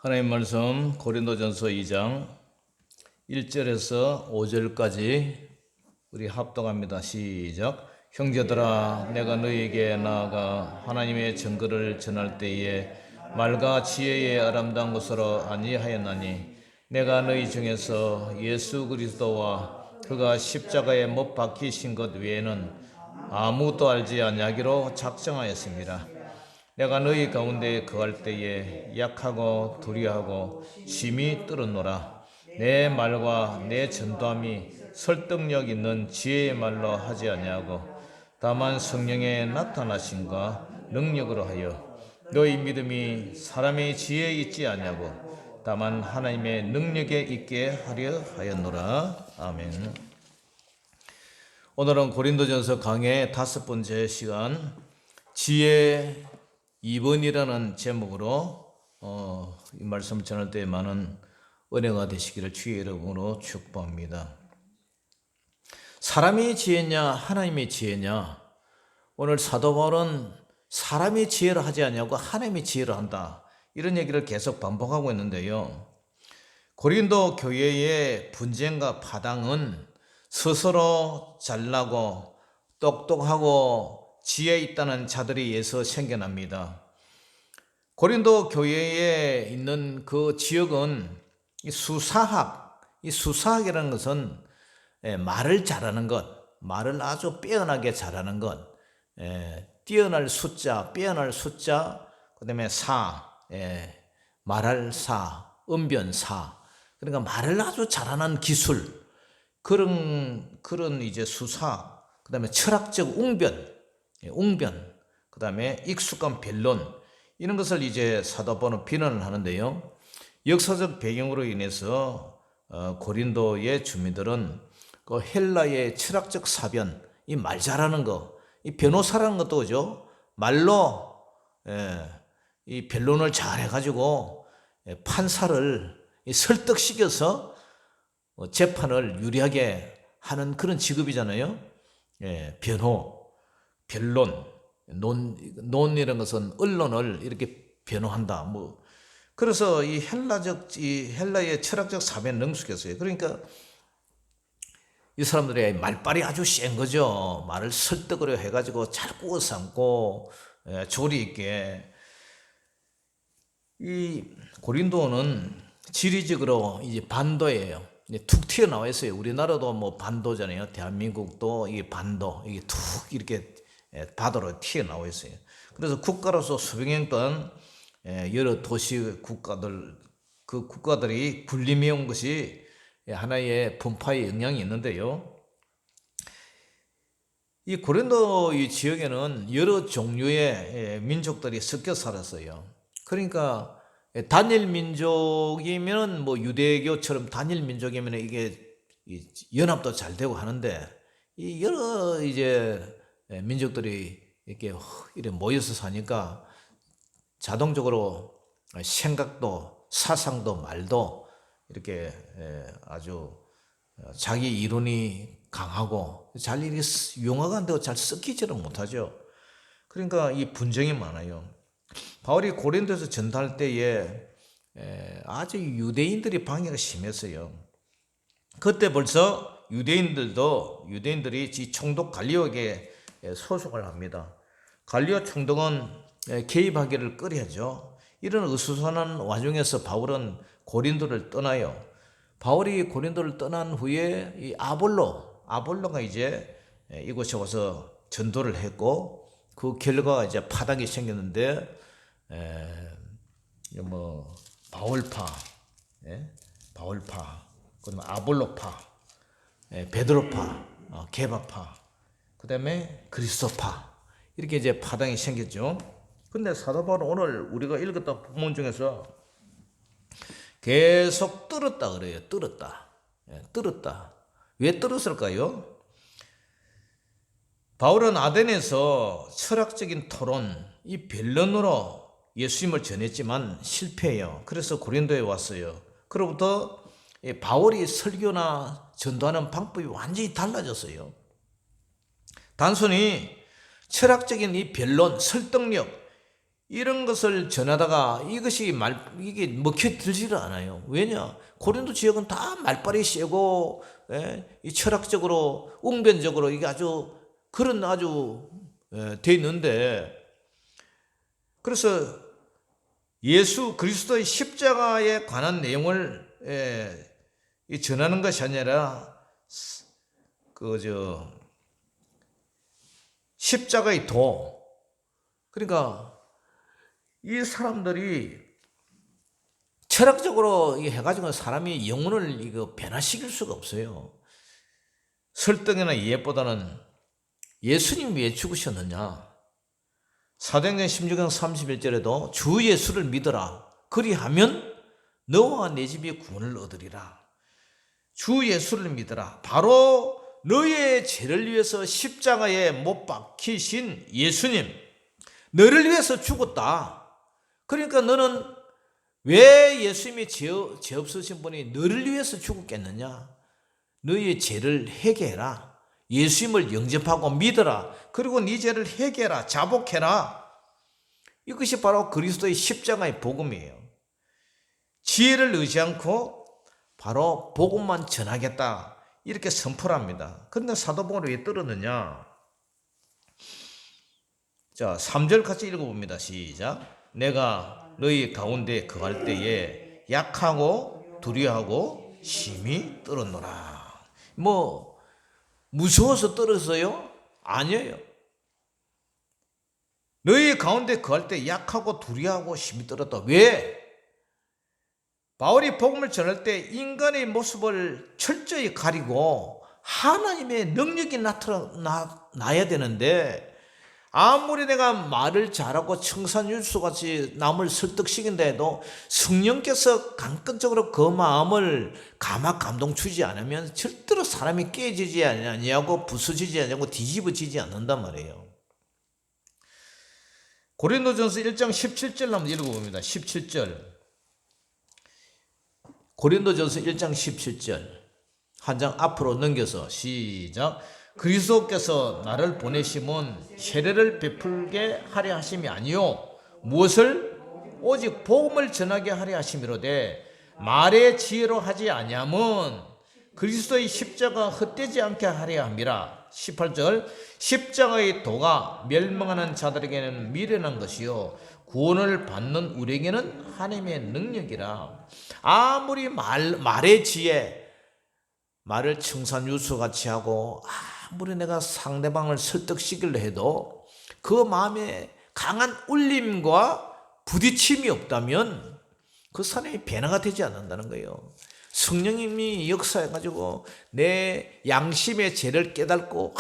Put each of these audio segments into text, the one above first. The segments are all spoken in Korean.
하나님 말씀 고린도전서 2장 1절에서 5절까지 우리 합독합니다. 시작. 형제들아, 내가 너희에게 나아가 하나님의 증거를 전할 때에 말과 지혜의 아름다운 것으로 아니하였나니 내가 너희 중에서 예수 그리스도와 그가 십자가에 못 박히신 것 외에는 아무것도 알지 아니하기로 작정하였습니다. 내가 너희 가운데 거할 때에 약하고 두려워하고 심히 떨었노라. 내 말과 내 전도함이 설득력 있는 지혜의 말로 하지 아니하고 다만 성령의 나타나심과 능력으로 하여 너희 믿음이 사람의 지혜에 있지 아니하고 다만 하나님의 능력에 있게 하려 하였노라. 아멘. 오늘은 고린도전서 강의 5번째 시간 지혜 2번이라는 제목으로 이 말씀을 전할 때 많은 은혜가 되시기를 주의 이름으로 축복합니다. 사람이 지혜냐 하나님의 지혜냐? 오늘 사도 바울은 사람이 지혜를 하지 않냐고 하나님의 지혜를 한다, 이런 얘기를 계속 반복하고 있는데요. 고린도 교회의 분쟁과 파당은 스스로 잘나고 똑똑하고 지혜 있다는 자들에 의해서 생겨납니다. 고린도 교회에 있는 그 지역은 이 수사학이라는 것은 말을 잘하는 것, 말을 아주 빼어나게 잘하는 것, 뛰어날 숫자, 빼어날 숫자, 그 다음에 말할 언변사, 그러니까 말을 아주 잘하는 기술, 그런 이제 수사, 그 다음에 철학적 웅변, 그 다음에 익숙한 변론, 이런 것을 이제 사도 바울은 비난을 하는데요. 역사적 배경으로 인해서 고린도의 주민들은 그 헬라의 철학적 사변, 이 말 잘하는 거, 이 변호사라는 것도 그죠? 말로 이 변론을 잘 해가지고 판사를 설득시켜서 재판을 유리하게 하는 그런 직업이잖아요. 변론, 논이라는 것은 언론을 이렇게 변호한다. 그래서 이 헬라의 철학적 사변 능숙했어요. 그러니까 이 사람들의 말빨이 아주 센 거죠. 말을 설득으로 해가지고 잘 구워 삼고 조리 있게. 이 고린도는 지리적으로 이제 반도예요. 툭 튀어나와 있어요. 우리나라도 뭐 반도잖아요. 대한민국도 이 반도, 이게 툭 이렇게 바다로 튀어나와 있어요. 그래서 국가로서 수백 년 동안 여러 도시 그 국가들이 군림해 온 것이 하나의 분파의 영향이 있는데요. 이 고린도 이 지역에는 여러 종류의 민족들이 섞여 살았어요. 그러니까 단일 민족이면 뭐 유대교처럼 단일 민족이면 이게 연합도 잘 되고 하는데, 이 여러 이제 민족들이 이렇게 모여서 사니까 자동적으로 생각도 사상도 말도 이렇게 아주 자기 이론이 강하고 잘 이렇게 융화가 안 되고 잘 섞이지를 못하죠. 그러니까 이 분쟁이 많아요. 바울이 고린도에서 전도할 때에 아주 유대인들이 방해가 심했어요. 그때 벌써 유대인들이 총독 갈리오에게 소속을 합니다. 갈리오 총독은 개입하기를 꺼려하죠. 이런 어수선한 와중에서 바울은 고린도를 떠나요. 바울이 고린도를 떠난 후에 이 아볼로가 이제 이곳에 와서 전도를 했고, 그 결과가 이제 파당이 생겼는데, 바울파, 그다음에 아볼로파, 베드로파, 게바파, 그다음에 그리스도파, 이렇게 이제 파당이 생겼죠. 근데 사도 바울은 오늘 우리가 읽었던 본문 중에서 계속 떨었다 그래요. 떨었다. 왜 떨었을까요? 바울은 아덴에서 철학적인 토론, 이 변론으로 예수님을 전했지만 실패해요. 그래서 고린도에 왔어요. 그로부터 바울이 설교나 전도하는 방법이 완전히 달라졌어요. 단순히 철학적인 이 변론, 설득력, 이런 것을 전하다가 이게 먹혀들지를 않아요. 왜냐? 고린도 지역은 다 말빨이 세고, 이 철학적으로, 웅변적으로 이게 아주 돼 있는데, 그래서 예수 그리스도의 십자가에 관한 내용을 전하는 것이 아니라 십자가의 도. 그러니까 이 사람들이 철학적으로 해가지고 사람이 영혼을 변화시킬 수가 없어요. 설득이나 이해보다는 예수님이 왜 죽으셨느냐? 사도행전 16장 31절에도 주 예수를 믿어라. 그리하면 너와 내 집이 구원을 얻으리라. 주 예수를 믿어라. 바로 너의 죄를 위해서 십자가에 못 박히신 예수님, 너를 위해서 죽었다. 그러니까 너는 왜 예수님이 죄 없으신 분이 너를 위해서 죽었겠느냐? 너의 죄를 회개해라. 예수님을 영접하고 믿어라. 그리고 네 죄를 회개해라. 자복해라. 이것이 바로 그리스도의 십자가의 복음이에요. 지혜를 의지 않고 바로 복음만 전하겠다. 이렇게 선포를 합니다. 그런데 사도복음을 왜 떨었느냐? 자, 3절 같이 읽어봅니다. 시작. 내가 너희 가운데 거할 때에 약하고 두려워하고 심히 떨었노라. 무서워서 떨었어요? 아니에요. 너희 가운데 거할 때 약하고 두려워하고 심히 떨었다. 왜? 바울이 복음을 전할 때 인간의 모습을 철저히 가리고 하나님의 능력이 나타나야 되는데, 아무리 내가 말을 잘하고 청산유수같이 남을 설득시킨다 해도 성령께서 강건적으로 그 마음을 감동 주지 않으면 절대로 사람이 깨지지 아니하고 부서지지 아니하고 뒤집어지지 않는단 말이에요. 고린도전서 1장 17절 한번 읽어봅니다. 17절. 고린도전서 1장 17절. 한 장 앞으로 넘겨서 시작. 그리스도께서 나를 보내심은 세례를 베풀게 하려 하심이 아니요 무엇을 오직 복음을 전하게 하려 하심이로되 말의 지혜로 하지 아니함은 그리스도의 십자가 헛되지 않게 하려 함이라. 18절. 십자가의 도가 멸망하는 자들에게는 미련한 것이요 구원을 받는 우리에게는 하나님의 능력이라. 아무리 말의 지혜, 말을 청산유수같이 하고 아무리 내가 상대방을 설득시키려 해도 그 마음에 강한 울림과 부딪힘이 없다면 그 사람이 변화가 되지 않는다는 거예요. 성령님이 역사해가지고 내 양심의 죄를 깨닫고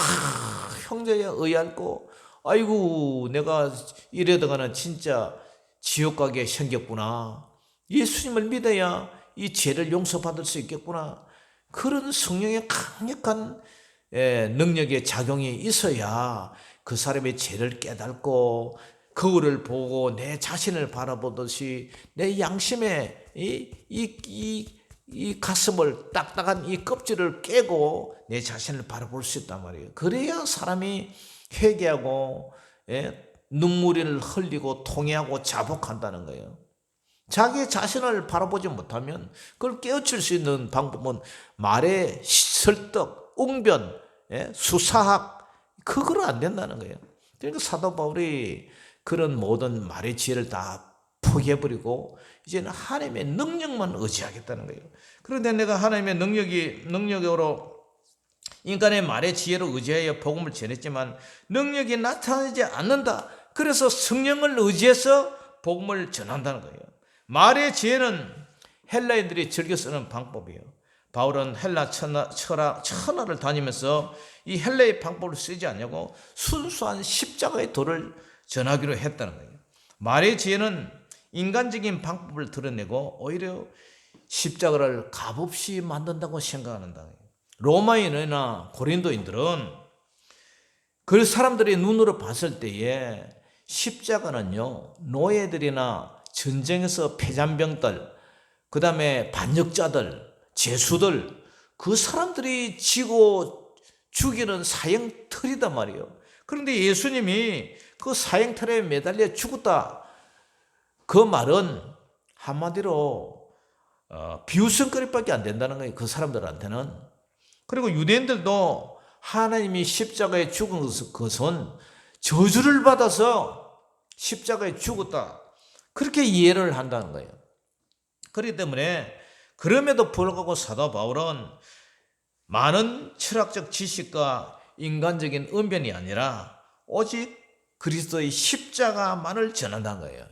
형제에 의하고 아이고 내가 이러다가는 진짜 지옥 가게 생겼구나. 예수님을 믿어야 이 죄를 용서받을 수 있겠구나. 그런 성령의 강력한 능력의 작용이 있어야 그 사람의 죄를 깨닫고 거울을 보고 내 자신을 바라보듯이 내 양심의 이 가슴을 딱딱한 이 껍질을 깨고 내 자신을 바라볼 수 있단 말이에요. 그래야 사람이 회개하고 눈물을 흘리고 통회하고 자복한다는 거예요. 자기 자신을 바라보지 못하면 그걸 깨우칠 수 있는 방법은 말의 설득, 웅변, 수사학, 그거로 안 된다는 거예요. 그러니까 사도 바울이 그런 모든 말의 지혜를 다 포기해버리고 이제는 하나님의 능력만 의지하겠다는 거예요. 그런데 내가 하나님의 능력으로 인간의 말의 지혜로 의지하여 복음을 전했지만 능력이 나타나지 않는다. 그래서 성령을 의지해서 복음을 전한다는 거예요. 말의 지혜는 헬라인들이 즐겨 쓰는 방법이에요. 바울은 헬라 천하를 다니면서 이 헬라의 방법을 쓰지 않냐고 순수한 십자가의 도를 전하기로 했다는 거예요. 말의 지혜는 인간적인 방법을 드러내고 오히려 십자가를 값없이 만든다고 생각한다. 로마인이나 고린도인들은 그 사람들의 눈으로 봤을 때에 십자가는요, 노예들이나 전쟁에서 패잔병들, 그 다음에 반역자들, 죄수들, 그 사람들이 지고 죽이는 사형틀이단 말이에요. 그런데 예수님이 그 사형틀에 매달려 죽었다. 그 말은 한마디로 비웃음거리밖에 안 된다는 거예요. 그 사람들한테는. 그리고 유대인들도 하나님이 십자가에 죽은 것은 저주를 받아서 십자가에 죽었다, 그렇게 이해를 한다는 거예요. 그렇기 때문에 그럼에도 불구하고 사도 바울은 많은 철학적 지식과 인간적인 언변이 아니라 오직 그리스도의 십자가만을 전한다는 거예요.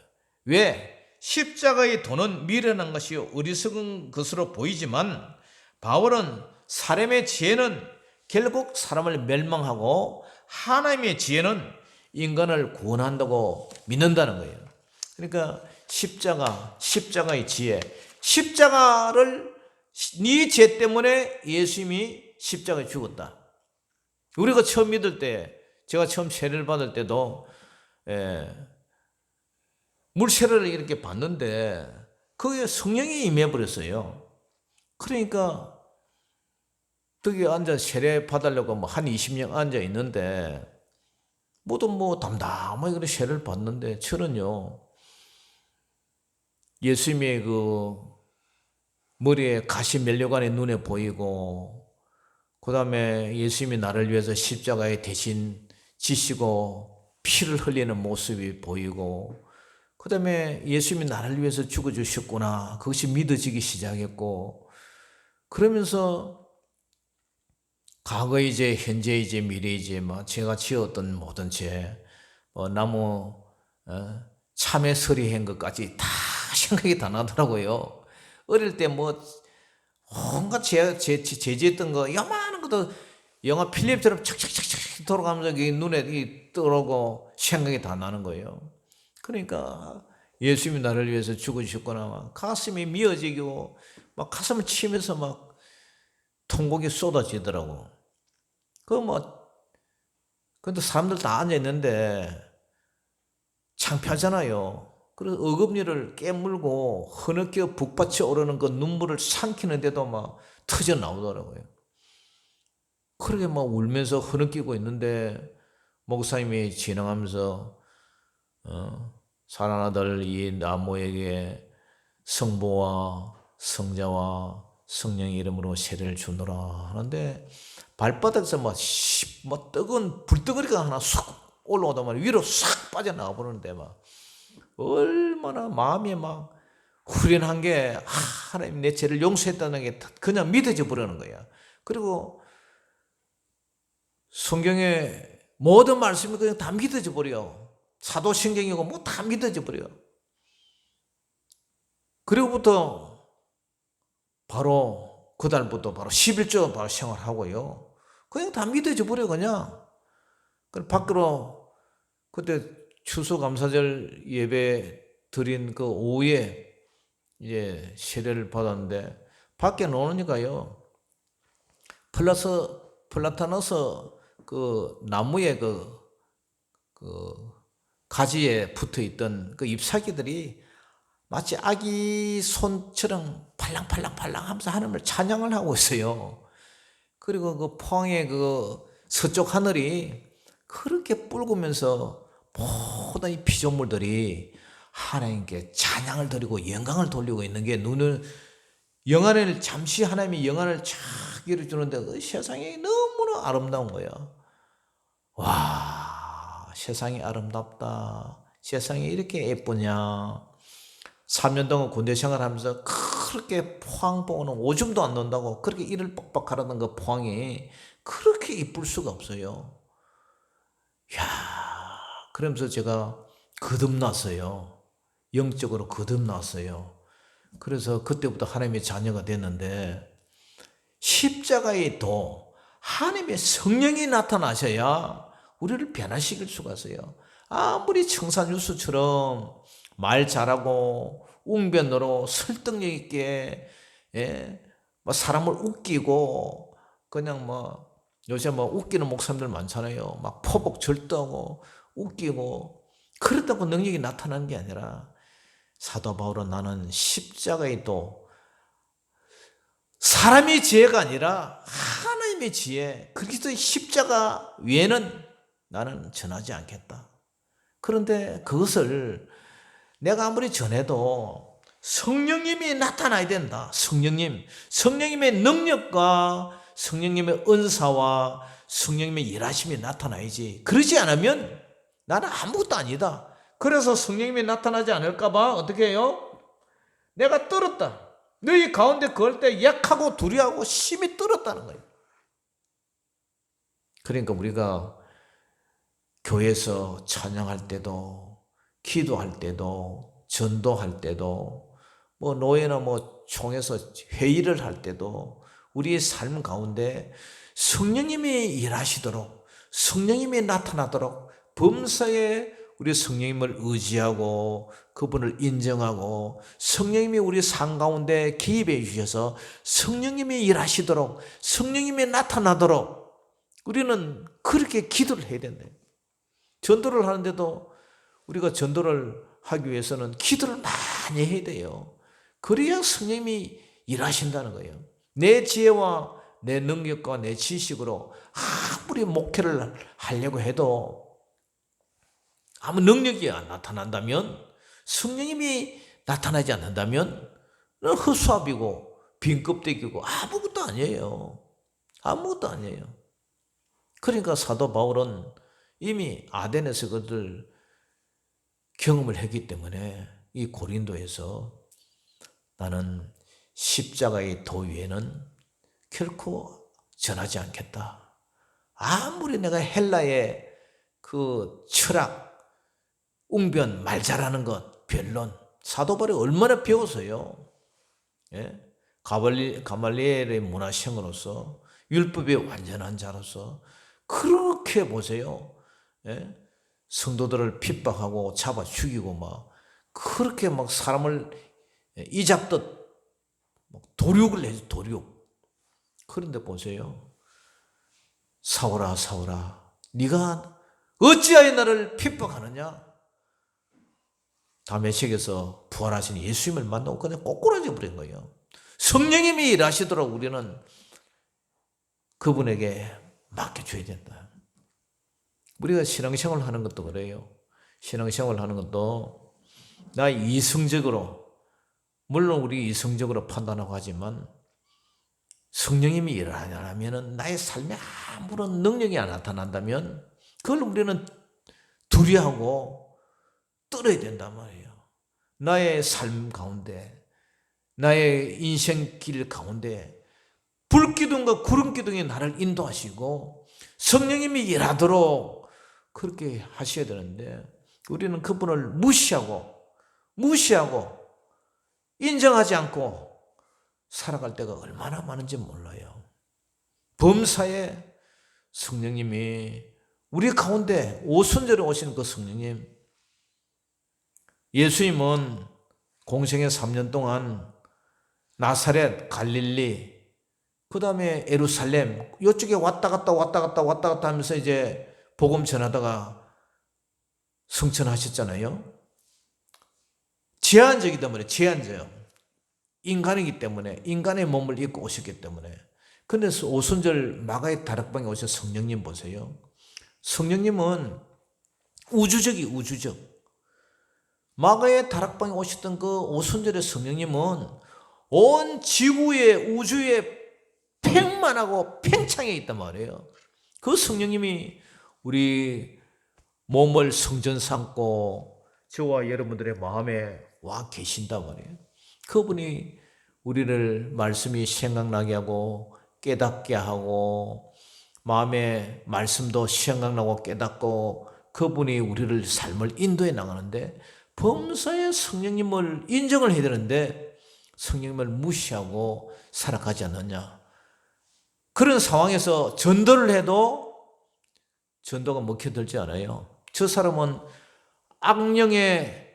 왜? 십자가의 도는 미련한 것이요 어리석은 것으로 보이지만 바울은 사람의 지혜는 결국 사람을 멸망하고 하나님의 지혜는 인간을 구원한다고 믿는다는 거예요. 그러니까 십자가의 지혜, 십자가를 네 죄 때문에 예수님이 십자가에 죽었다. 우리가 처음 믿을 때, 제가 처음 세례를 받을 때도 물 세례를 이렇게 받는데 거기에 성령이 임해버렸어요. 그러니까 거기 앉아 세례 받으려고 한 20년 앉아 있는데 모두 담담하게 그렇게 세례를 받는데 저는요, 예수님의 그 머리에 가시 면류관이 눈에 보이고, 그 다음에 예수님이 나를 위해서 십자가에 대신 지시고 피를 흘리는 모습이 보이고, 그 다음에 예수님이 나를 위해서 죽어주셨구나, 그것이 믿어지기 시작했고, 그러면서 과거의 죄, 현재의 죄, 미래의 죄, 제가 지었던 모든 죄, 나무 참외 서리한 것까지 다 생각이 다 나더라고요. 어릴 때 온갖 제지했던 거, 요만한 것도 영화 필름처럼 착착착착 돌아가면서 눈에 떠오르고 생각이 다 나는 거예요. 그러니까 예수님이 나를 위해서 죽으셨구나, 가슴이 미어지고 가슴을 치면서 통곡이 쏟아지더라고. 근데 사람들 다 앉아있는데 창피하잖아요. 그래서 어금니를 깨물고 흐느껴 북받쳐 오르는 그 눈물을 삼키는데도 터져 나오더라고요. 그렇게 울면서 흐느끼고 있는데 목사님이 지나가면서 사랑하는 아들 이 나무에게 성부와 성자와 성령의 이름으로 세례를 주노라 하는데 발바닥에서 뜨거운 불덩어리가 하나 쑥 올라오다 말이야. 위로 싹 빠져나가 버리는데 얼마나 마음이 후련한 게, 하나님 내 죄를 용서했다는 게 그냥 믿어져 버리는 거야. 그리고 성경의 모든 말씀이 그냥 다 믿어져 버려. 사도신경이고 다 믿어져 버려. 그리고부터 바로 그달부터 바로 11조 바로 생활하고요. 그냥 다 믿어져 버려 그냥. 밖으로 그때 추수감사절 예배 드린 그 오후에 이제 세례를 받았는데 밖에 나오니까요, 플라타너스 그 나무에 그 가지에 붙어 있던 그 잎사귀들이 마치 아기 손처럼 팔랑팔랑팔랑 하면서 하나님을 찬양을 하고 있어요. 그리고 그 포항의 그 서쪽 하늘이 그렇게 붉으면서 모든 이 피조물들이 하나님께 찬양을 드리고 영광을 돌리고 있는 게 영안을 잠시 하나님이 영안을 쫙 열어주는데 그 세상이 너무나 아름다운 거야. 와, 세상이 아름답다. 세상이 이렇게 예쁘냐. 3년 동안 군대 생활하면서 그렇게 포항 보고는 오줌도 안 논다고 그렇게 이를 뻑뻑하라는 그 포항이 그렇게 이쁠 수가 없어요. 이야, 그러면서 제가 거듭났어요. 영적으로 거듭났어요. 그래서 그때부터 하나님의 자녀가 됐는데, 십자가의 도, 하나님의 성령이 나타나셔야 우리를 변화시킬 수가 있어요. 아무리 청산유수처럼 말 잘하고 웅변으로 설득력 있게 사람을 웃기고 그냥 요새 웃기는 목사님들 많잖아요. 포복 절도하고 웃기고 그렇다고 능력이 나타나는 게 아니라, 사도 바울은 나는 십자가의 도, 사람의 지혜가 아니라 하나님의 지혜, 그리스도의 십자가 외에는 나는 전하지 않겠다. 그런데 그것을 내가 아무리 전해도 성령님이 나타나야 된다. 성령님의 능력과 성령님의 은사와 성령님의 일하심이 나타나야지. 그러지 않으면 나는 아무것도 아니다. 그래서 성령님이 나타나지 않을까 봐 어떻게 해요? 내가 떨었다. 너희 가운데 그럴 때 약하고 두려워하고 심히 떨었다는 거예요. 그러니까 우리가 교회에서 찬양할 때도, 기도할 때도, 전도할 때도, 뭐 노예나 뭐 총회에서 회의를 할 때도 우리의 삶 가운데 성령님이 일하시도록, 성령님이 나타나도록 범사에 우리 성령님을 의지하고 그분을 인정하고 성령님이 우리 삶 가운데 기입해 주셔서 성령님이 일하시도록, 성령님이 나타나도록 우리는 그렇게 기도를 해야 된다. 전도를 하는데도 우리가 전도를 하기 위해서는 기도를 많이 해야 돼요. 그래야 성령님이 일하신다는 거예요. 내 지혜와 내 능력과 내 지식으로 아무리 목회를 하려고 해도 아무 능력이 안 나타난다면, 성령님이 나타나지 않는다면 헛수합이고 빈껍데기고 아무것도 아니에요. 아무것도 아니에요. 그러니까 사도 바울은 이미 아덴에서 그들 경험을 했기 때문에 이 고린도에서 나는 십자가의 도 위에는 결코 전하지 않겠다. 아무리 내가 헬라의 그 철학, 웅변, 말 잘하는 것, 변론, 사도 바울이 얼마나 배웠어요. 예? 가말리엘의 문화생으로서, 율법의 완전한 자로서 그렇게 보세요. 예? 성도들을 핍박하고 잡아 죽이고 막 그렇게 막 사람을 이잡듯 도륙을 해서 도륙. 그런데 보세요. 사울아 사울아 네가 어찌하여 나를 핍박하느냐. 다메섹에서 부활하신 예수님을 만나고 그냥 꼬꾸라져 버린 거예요. 성령님이 일하시도록 우리는 그분에게 맡겨줘야 된다. 우리가 신앙생활 하는 것도 그래요. 신앙생활 하는 것도 나 이성적으로, 물론 우리 이성적으로 판단하고 하지만 성령님이 일을 안 하면 나의 삶에 아무런 능력이 안 나타난다면 그걸 우리는 두려워하고 떨어야 된단 말이에요. 나의 삶 가운데, 나의 인생길 가운데 불기둥과 구름기둥이 나를 인도하시고 성령님이 일하도록 그렇게 하셔야 되는데 우리는 그분을 무시하고 인정하지 않고 살아갈 때가 얼마나 많은지 몰라요. 범사에 성령님이 우리 가운데 오순절에 오시는 그 성령님, 예수님은 공생의 3년 동안 나사렛, 갈릴리, 그 다음에 예루살렘, 이쪽에 왔다 갔다 하면서 이제 복음 전하다가 승천하셨잖아요. 제한적이단 말이에요. 제한적. 인간이기 때문에, 인간의 몸을 입고 오셨기 때문에. 근데 오순절 마가의 다락방에 오신 성령님 보세요. 성령님은 우주적. 마가의 다락방에 오셨던 그 오순절의 성령님은 온 지구의 우주에 팽만하고 팽창해 있단 말이에요. 그 성령님이 우리 몸을 성전 삼고 저와 여러분들의 마음에 와 계신단 말이에요. 그분이 우리를 말씀이 생각나게 하고 깨닫게 하고 마음에 말씀도 생각나고 깨닫고 그분이 우리를 삶을 인도해 나가는데 범사의 성령님을 인정을 해야 되는데 성령님을 무시하고 살아가지 않느냐. 그런 상황에서 전도를 해도 전도가 먹혀들지 않아요. 저 사람은 악령에,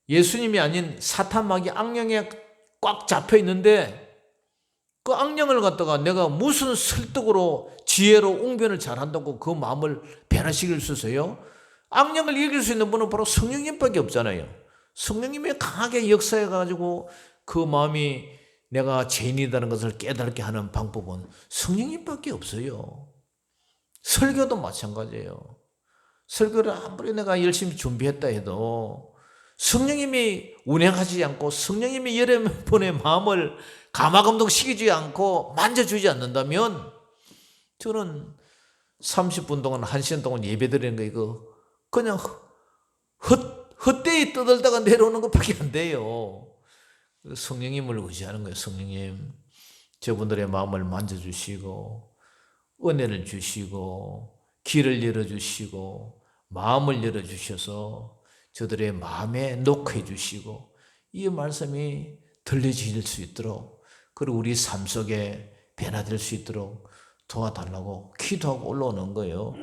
예수님이 아닌 사탄마귀 악령에 꽉 잡혀 있는데 그 악령을 갖다가 내가 무슨 설득으로 지혜로 웅변을 잘한다고 그 마음을 변화시킬 수 있어요? 악령을 이길 수 있는 분은 바로 성령님밖에 없잖아요. 성령님이 강하게 역사해가지고 그 마음이 내가 죄인이라는 것을 깨닫게 하는 방법은 성령님밖에 없어요. 설교도 마찬가지예요. 설교를 아무리 내가 열심히 준비했다 해도 성령님이 운행하지 않고 성령님이 여러분의 마음을 가마감동시키지 않고 만져주지 않는다면 저는 30분 동안 1시간 동안 예배드리는 거 이거 그냥 헛되이 떠들다가 내려오는 것밖에 안 돼요. 성령님을 의지하는 거예요. 성령님, 저분들의 마음을 만져주시고 은혜를 주시고 길을 열어주시고 마음을 열어주셔서 저들의 마음에 녹해 주시고 이 말씀이 들려질 수 있도록 그리고 우리 삶 속에 변화될 수 있도록 도와달라고 기도하고 올라오는 거예요.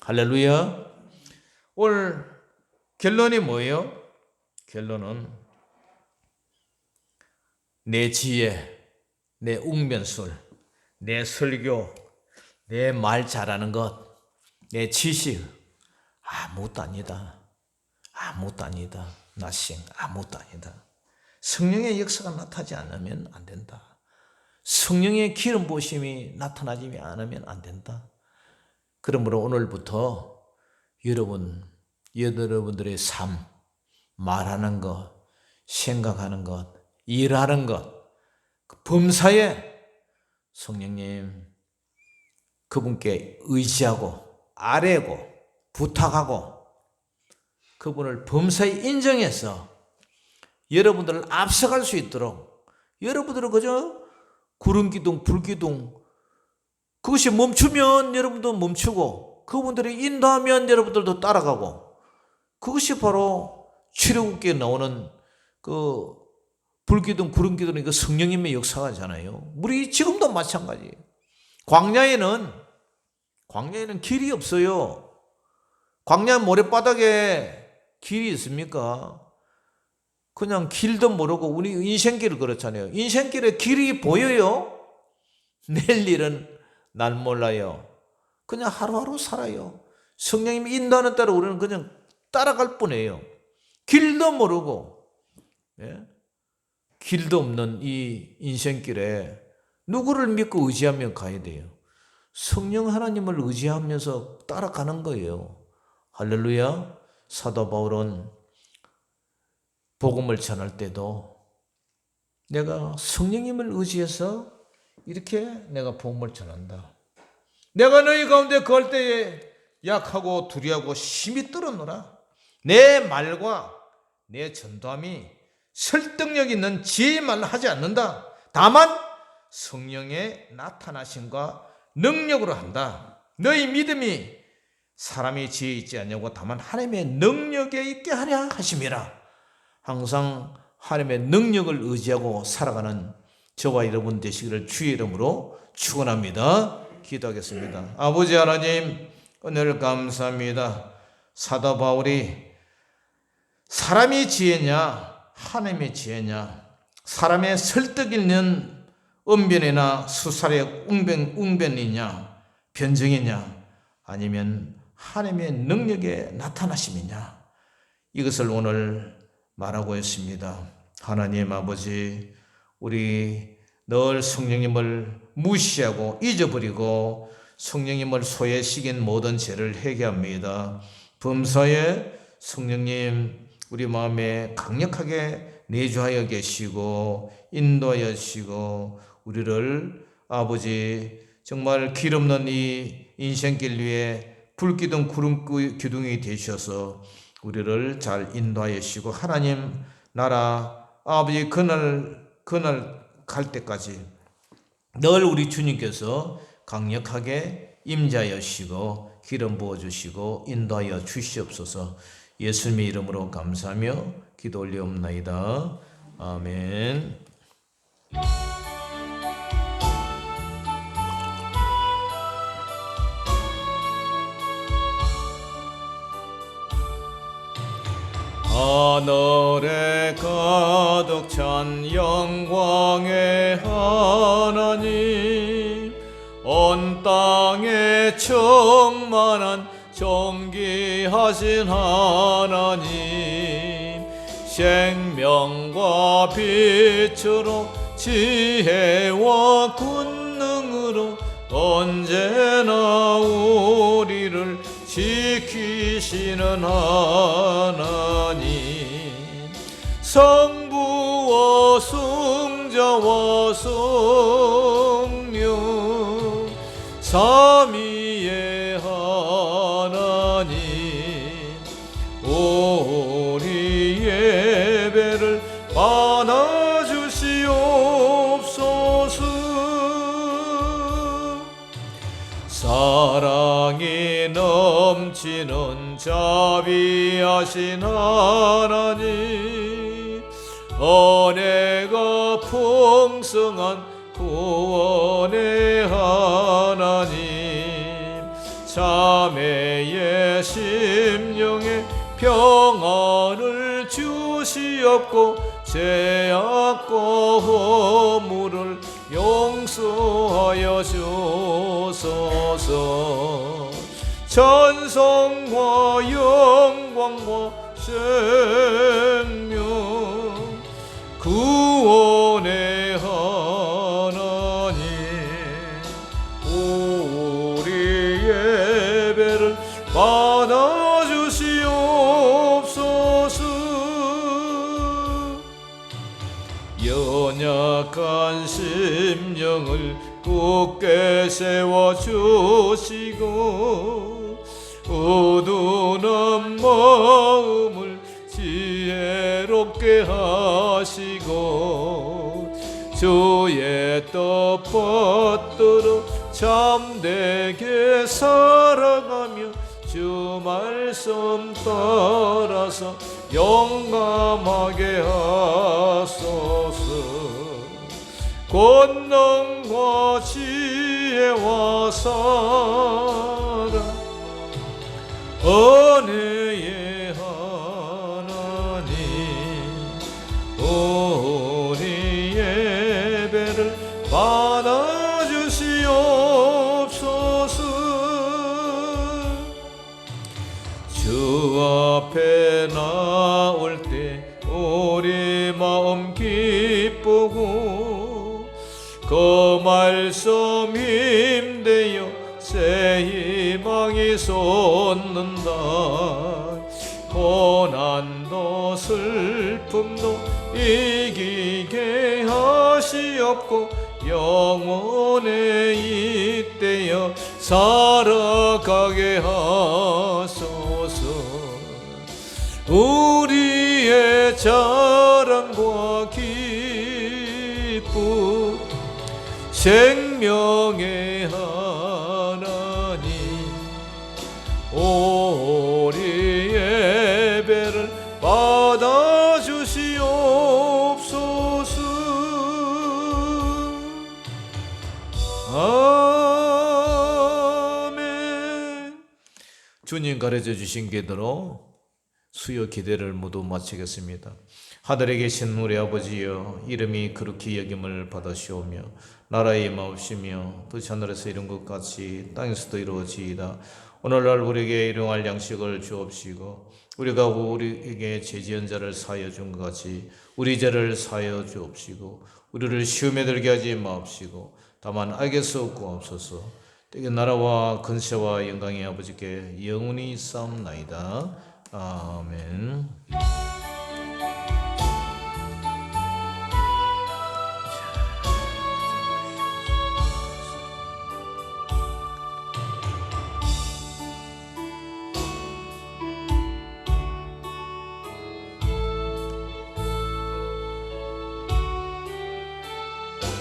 할렐루야. 오늘 결론이 뭐예요? 결론은 내 지혜, 내 웅변술, 내 설교, 내 말 잘하는 것, 내 지식 아무것도 아니다. 아무것도 아니다. nothing, 아무것도 아니다. 성령의 역사가 나타나지 않으면 안 된다. 성령의 기름 부으심이 나타나지 않으면 안 된다. 그러므로 오늘부터 여러분들의 삶, 말하는 것, 생각하는 것, 일하는 것, 범사에 성령님 그분께 의지하고 아뢰고 부탁하고 그분을 범사에 인정해서 여러분들을 앞서갈 수 있도록 여러분들은 그저 구름기둥 불기둥 그것이 멈추면 여러분도 멈추고 그분들이 인도하면 여러분들도 따라가고 그것이 바로 출애굽기에 나오는 그 불기둥 구름기둥이 그 성령님의 역사잖아요. 우리 지금도 마찬가지예요. 광야에는 길이 없어요. 광야 모래바닥에 길이 있습니까? 그냥 길도 모르고 우리 인생길을 그렇잖아요. 인생길에 길이 보여요? 내일 일은 날 몰라요. 그냥 하루하루 살아요. 성령님이 인도하는 대로 우리는 그냥 따라갈 뿐이에요. 길도 모르고 길도 없는 이 인생길에 누구를 믿고 의지하며 가야 돼요? 성령 하나님을 의지하면서 따라가는 거예요. 할렐루야. 사도 바울은 복음을 전할 때도 내가 성령님을 의지해서 이렇게 내가 복음을 전한다. 내가 너희 가운데 거할 때에 약하고 두려워하고 심히 떨어노라. 내 말과 내 전도함이 설득력 있는 지혜만 하지 않는다. 다만 성령의 나타나심과 능력으로 한다. 너희 믿음이 사람이 지혜 있지 않냐고 다만 하나님의 능력에 있게 하려 하심이라. 항상 하나님의 능력을 의지하고 살아가는 저와 여러분 되시기를 주의 이름으로 축원합니다. 기도하겠습니다. 아버지 하나님 은혜를 감사합니다. 사도 바울이 사람이 지혜냐 하나님의 지혜냐 사람의 설득 있는 언변이나 수사의 웅변이냐 변증이냐 아니면 하나님의 능력의 나타나심이냐 이것을 오늘 말하고 있습니다. 하나님 아버지 우리 늘 성령님을 무시하고 잊어버리고 성령님을 소외시킨 모든 죄를 회개합니다. 범사에 성령님 우리 마음에 강력하게 내주하여 계시고 인도하여 주시고 우리를 아버지 정말 길 없는 이 인생길 위에 불기둥 구름기둥이 되셔서 우리를 잘 인도하여 주시고 하나님 나라 아버지 그날 갈 때까지 늘 우리 주님께서 강력하게 임재하여 주시고 기름 부어주시고 인도하여 주시옵소서. 예수님의 이름으로 감사하며 기도 올리옵나이다. 아멘. 하늘에 가득 찬 영광의 하나님 온 땅에 충만한 존귀하신 하나님 생명과 빛으로 지혜와 권능으로 언제나 우리를 지키시는 하나님 성부와 성자와 성령 삼위의 하나님 우리 예배를 받아주시옵소서. 사랑이 넘치는 자비하신 하나님 은혜가 풍성한 구원의 하나님 자매의 심령에 평안을 주시옵고 죄악과 허물을 용서하여 주소서. 찬송과 영광과 생명 구원의 하나님 우리 예배를 받아주시옵소서. 연약한 심령을 굳게 세워주시고 어두운 마음을 지혜롭게 하시고 주의 뜻 받들어 참되게 살아가며 주 말씀 따라서 용감하게 하소서. 권능과 지혜와 사랑 은혜의 하나님 우리 예배를 받아주시옵소서. 주 앞에 나올 때 우리 마음 기쁘고 그 말씀 힘대어 새 희망이 솟는다. 고난도 슬픔도 이기게 하시옵고 영원에 이때여 살아가게 하소서. 우리의 자랑과 기쁨 생명의 하나님 우리 예배를 받아주시옵소서. 아멘. 주님 가르쳐 주신 기대로 수요 기대를 모두 마치겠습니다. 하늘에 계신 우리 아버지여 이름이 그렇게 여김을 받으시오며 나라의 임하옵시며 뜻이 하늘에서 이룬 것 같이 땅에서도 이루어지이다. 오늘날 우리에게 일용할 양식을 주옵시고 우리가 우리에게 죄지은 자를 사하여 준 것 같이 우리 죄를 사하여 주옵시고 우리를 시험에 들게 하지 마옵시고 다만 악에서 구하옵소서. 때에 나라와 근세와 영광이 아버지께 영원히 있사옵나이다. 아멘.